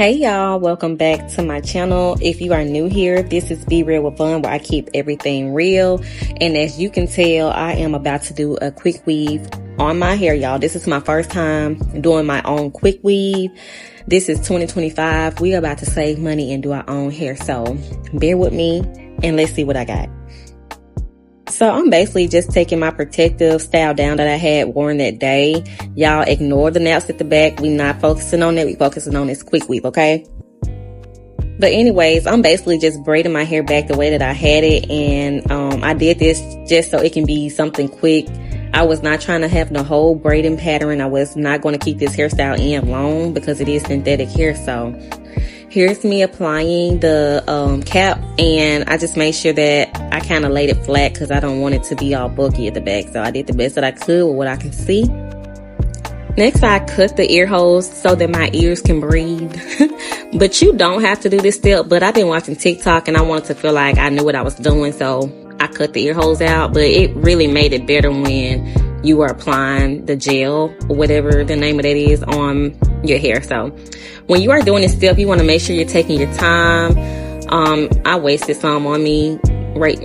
Hey y'all, welcome back to my channel. If you are new here, this is Be Real with Fun, where I keep everything real. And as you can tell, I am about to do a quick weave on my hair, y'all. This is my first time doing my own quick weave. This is 2025. We are about to save money and do our own hair. So bear with me and let's see what I got. So I'm basically just taking my protective style down that I had worn that day. Y'all ignore the naps at the back. We not focusing on that. We focusing on this quick weave, okay? But anyways, I'm basically just braiding my hair back the way that I had it. And I did this just so it can be something quick. I was not trying to have the whole braiding pattern. I was not going to keep this hairstyle in long because it is synthetic hair. So here's me applying the cap, and I just made sure that I kind of laid it flat because I don't want it to be all bulky at the back. So I did the best that I could with what I can see. Next, I cut the ear holes so that my ears can breathe. But you don't have to do this step, but I've been watching TikTok and I wanted to feel like I knew what I was doing, so I cut the ear holes out. But it really made it better when you are applying the gel or whatever the name of that is on your hair. So when you are doing this step, you want to make sure you're taking your time. I wasted some on me right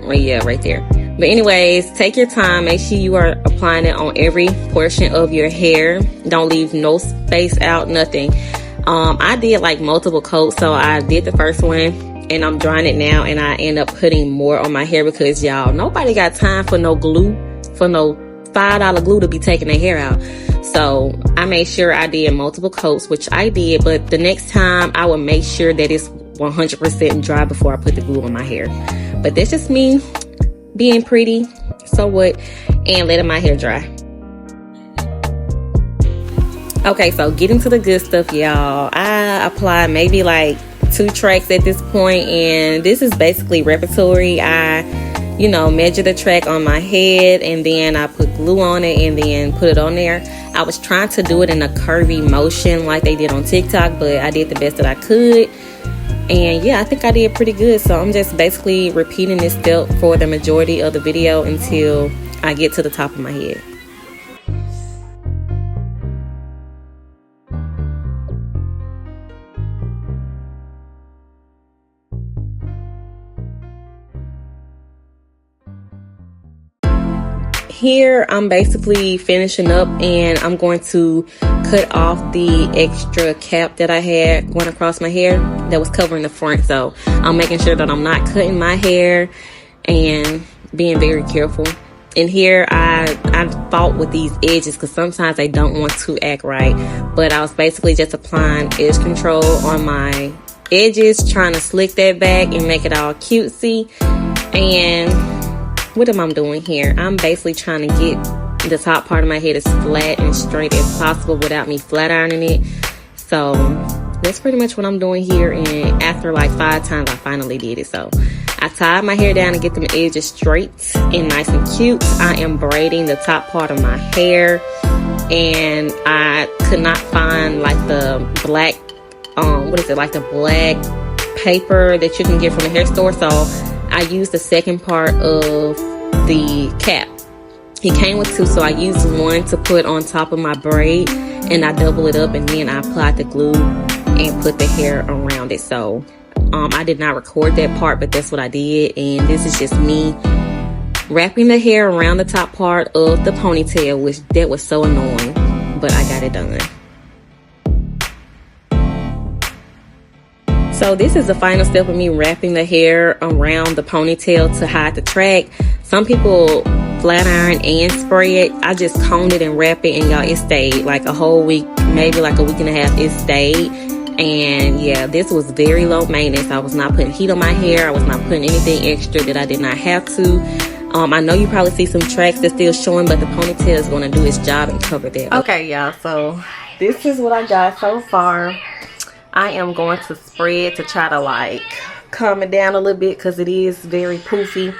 there. But anyways, take your time. Make sure you are applying it on every portion of your hair. Don't leave no space out, nothing. I did like multiple coats. So I did the first one and I'm drying it now, and I end up putting more on my hair because y'all, nobody got time for no glue, for no $5 glue to be taking their hair out. So I made sure I did multiple coats, which I did, but the next time I will make sure that it's 100% dry before I put the glue on my hair. But that's just me being pretty, so what, and letting my hair dry. Okay, so getting to the good stuff, y'all. I applied maybe like 2 tracks at this point, and this is basically repertory. I measure the track on my head, and then I put glue on it and then put it on there. I was trying to do it in a curvy motion like they did on TikTok, but I did the best that I could. And yeah, I think I did pretty good. So I'm just basically repeating this step for the majority of the video until I get to the top of my head. Here I'm basically finishing up, and I'm going to cut off the extra cap that I had going across my hair that was covering the front. So I'm making sure that I'm not cutting my hair and being very careful. And here I fought with these edges because sometimes they don't want to act right, but I was basically just applying edge control on my edges, trying to slick that back and make it all cutesy. And what am I doing here? I'm basically trying to get the top part of my head as flat and straight as possible without me flat ironing it. So that's pretty much what I'm doing here. And after like 5 times, I finally did it. So I tied my hair down to get them edges straight and nice and cute. I am braiding the top part of my hair, and I could not find like the black, like the black paper that you can get from the hair store. So I used the second part of the cap. It came with 2, so I used one to put on top of my braid, and I double it up, and then I applied the glue and put the hair around it. So I did not record that part, but that's what I did. And this is just me wrapping the hair around the top part of the ponytail, which that was so annoying, but I got it done. So this is the final step of me wrapping the hair around the ponytail to hide the track. Some people flat iron and spray it. I just combed it and wrapped it, and y'all, it stayed like a whole week, maybe like a week and a half. It stayed. And yeah, this was very low maintenance. I was not putting heat on my hair. I was not putting anything extra that I did not have to. I know you probably see some tracks that's still showing, but the ponytail is going to do its job and cover that. Okay, y'all, so this is what I got so far. I am going to spread to try to like calm it down a little bit because it is very poofy.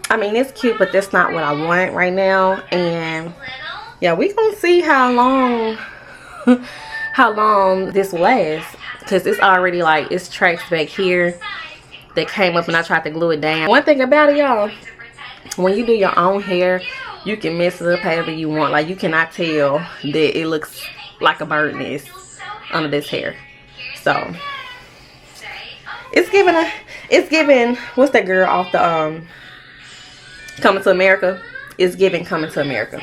I mean, it's cute, but that's not what I want right now. And yeah, we gonna see how long this lasts, because it's already like, it's tracks back here that came up and I tried to glue it down. One thing about it, y'all, when you do your own hair, you can mess it up however you want. Like, you cannot tell that it looks like a bird nest under this hair. So it's giving what's that girl off the Coming to America? It's giving Coming to America.